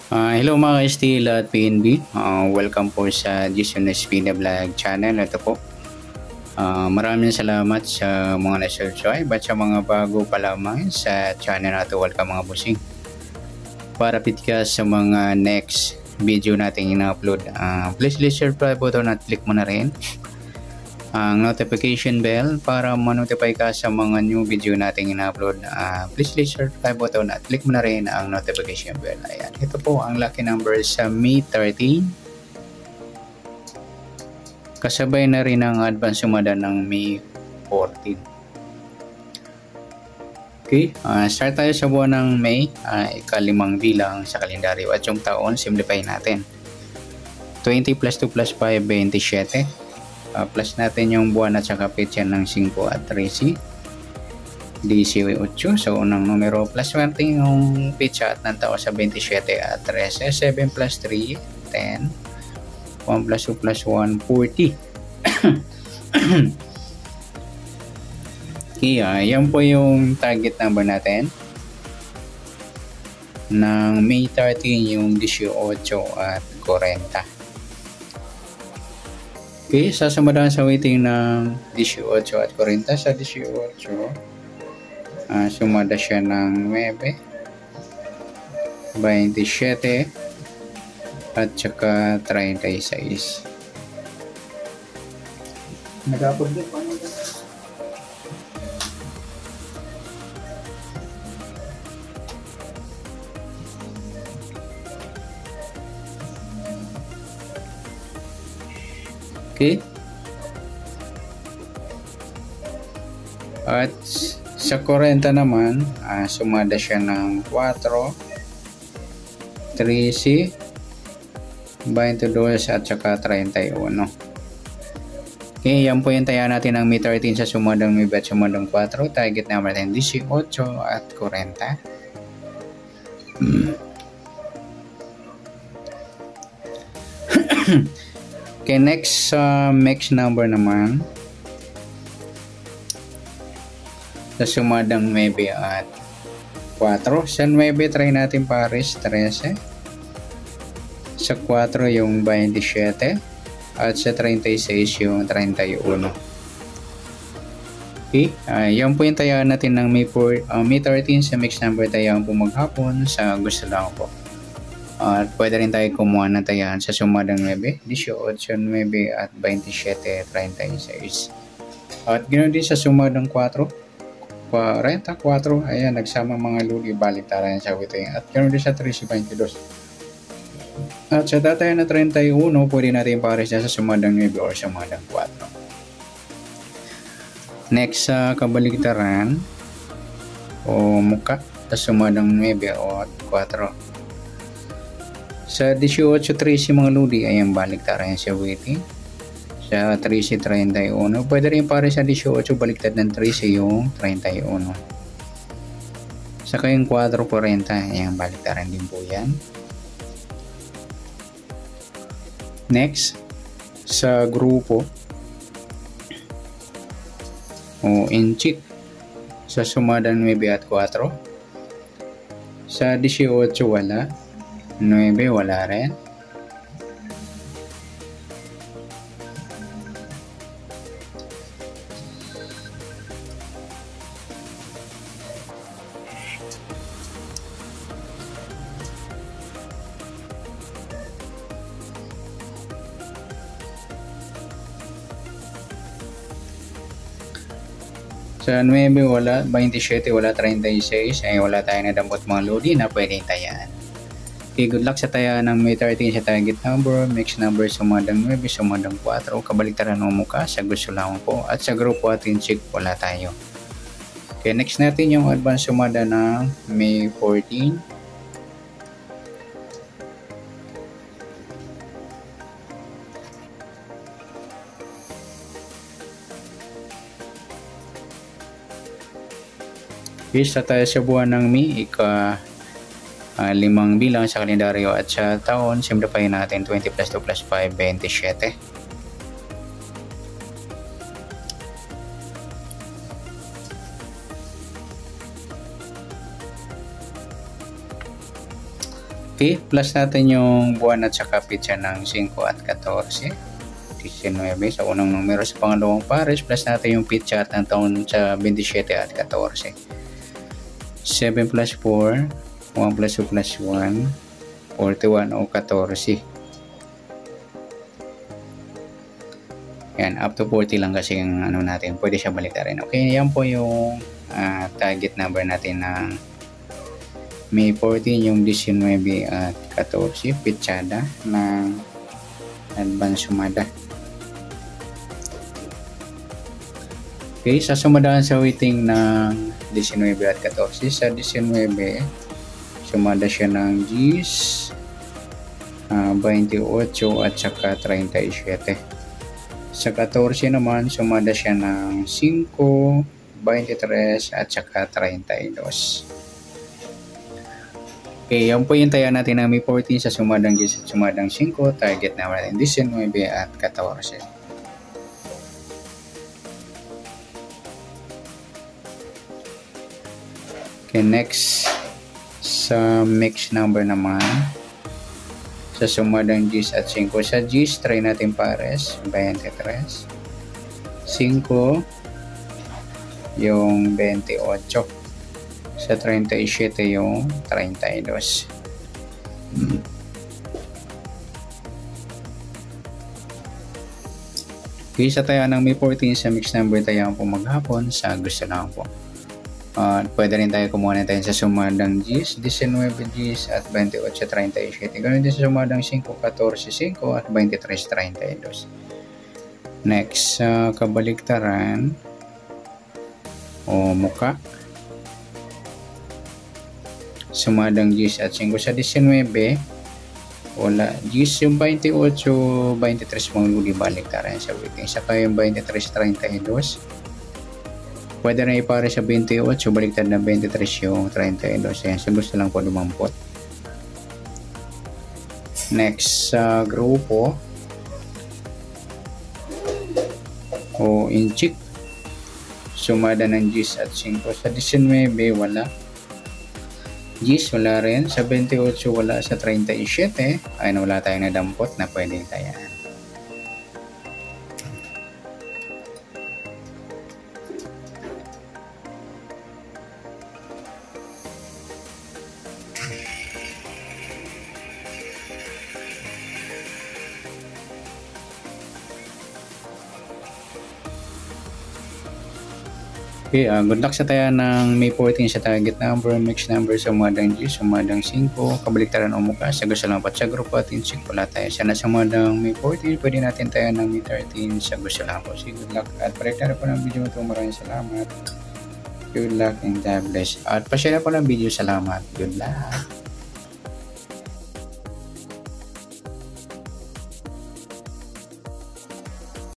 Hello mga ka-STL at PNB. Welcome po sa Jason Espina Vlog channel. Ito po. Maraming salamat sa mga na-subscribe at sa mga bago pa lamang sa channel na ito. Welcome mga busing. Para ka sa mga next video natin ina-upload, please subscribe po ito at click mo na rin ang notification bell para ma-notify ka sa mga new video nating ina-upload. Please subscribe button at click mo na rin ang notification bell. Ayan, ito po ang lucky number sa May 13. Kasabay na rin ang advance sumada ng May 14. Okay, start tayo sa buwan ng May, ikalimang bilang sa kalendaryo at yung taon, simplify natin. 20 plus 2 plus 5, 27. Plus natin yung buwan at saka petsa ng 5 at 13. 18 sa unang numero, plus natin yung petsa at ng tao sa 27 at 13. 7 plus 3, 10. 1 plus 2 plus 1, 40. Okay, yan po yung target number natin ng May 13, yung 18 at 40. Okay, sasamadaan sa waiting ng 18 at 40. Sa 18, sumada siya ng 9, 27, at saka 36. Nagapod din pa. Okay. At sa 40 naman, sumada siya ng 4, 13, 22 at saka 31. Okay, yan po yung taya natin ng May 13 sa sumadang May at sumadang 4. Target naman natin 18 at 40. Okay, next number naman sa sumadang 9 at 4. Sa 9 try natin pares 13. Sa 4 yung 27 at sa 36 yung 31. Okay, yan po yung tayaan natin ng May 13 sa mixed number tayaan po maghapon sa gusto lang po. At pwede rin tayo kumuha ng tayaan sa sumadang 9, 18, 9 at 27, 36. At ganoon din sa sumadang 4, 44, ayan, nagsama mga luli, baliktaran sa witing. At ganoon din sa 13, 22. At sa tatayan na 31, pwede natin pares na sa sumadang 9 o sumadang 4. Next sa kabaliktaran o muka sa sumadang 9 o 4. Sa 18-13 mga ludi ay ang baliktaran sa waiting. Sa 13-31, pwede rin pare sa 18 baliktad ng 13 yung 31. Sa kayong 4-40 ay ang baliktaran din po yan. Next, sa grupo o inchik sa sumadang 9 at 4. Sa 18 wala. 9 wala rin. Sa 9 wala, 27 wala, 36 ay wala tayong nadampot mga lodi na pwedeng tayaan. Okay, good luck sa taya ng May 13 sa target number, mixed number sumadang 9, sumadang 4, kabaliktaran ng muka sa gusto lang po, at sa grupo atin check wala tayo. Okay, next natin yung advance sumada ng May 14. Okay, sa tayo sa buwan ng May, limang bilang sa kalendaryo at sa taon, simplify natin 20 plus 2 plus 5, 27. Okay, plus natin yung buwan at saka pitsa ng 5 at 14. 19 sa unang numero. Sa pangalawang pares, plus natin yung pitsa at ng taon sa 27 at 14. 7 plus 4, 1 plus 2 plus 1, 41 o 14. Yan, up to 40 lang kasi yung ano natin. Pwede siya baliktarin. Okay, yan po yung target number natin ng May 14, yung 19 at 14, pitsada ng advance sumada. Okay, sa sumadahan sa waiting ng 19 at 14, sa 19, sumada siya ng G's, 28 at saka 37. Sa 14 naman, sumada siya ng 5, 23 at saka 32. Okay, yan po yung taya natin na May 14 sa sumadang 10 at sumadang 5. Target naman natin 19 at 14. Okay, next sa mix number naman. Sa sumadang 10 at 5. Sa 10, try natin pares, 23. 5, yung 28. Sa 37, yung 32. Okay, sa taya ng May 14 sa mix number tayo po maghapon sa gusto lang po. Pwede rin tayo kumuha na tayo sa sumadang 10, 19 10 at 28 sa 37. Ganoon din sa sumadang 5, 14, 5 at 23, 32. Next, sa kabaliktaran o muka. Sumadang 10 at 5 sa 19, wala. 10 yung 28, 23 mong baliktaran sa waiting. Saka yung 23, 32. Pwede na ipare sa 28, baliktad na 23 yung 32. Yan, so gusto lang po dumampot. Next, sa grupo o inchik, sumada ng 10 at 5. Sa 19, wala. 10, wala rin. Sa 28, wala. Sa 37, ay wala tayong nadampot na pwedeng tayaan. Okay, good luck sa taya ng May 14 sa target number, mix number, sumadang 10, sumadang 5, kabaliktaran o mukha, sa gusto lang po sa grupo at insik, wala tayo. Sana sumadang May 14, pwede natin tayo ng May 13 sa gusto lang po. So, good luck at parektara po ng video ito. Maraming salamat. Good luck and God bless. At pa-share po ng video. Salamat. Good luck.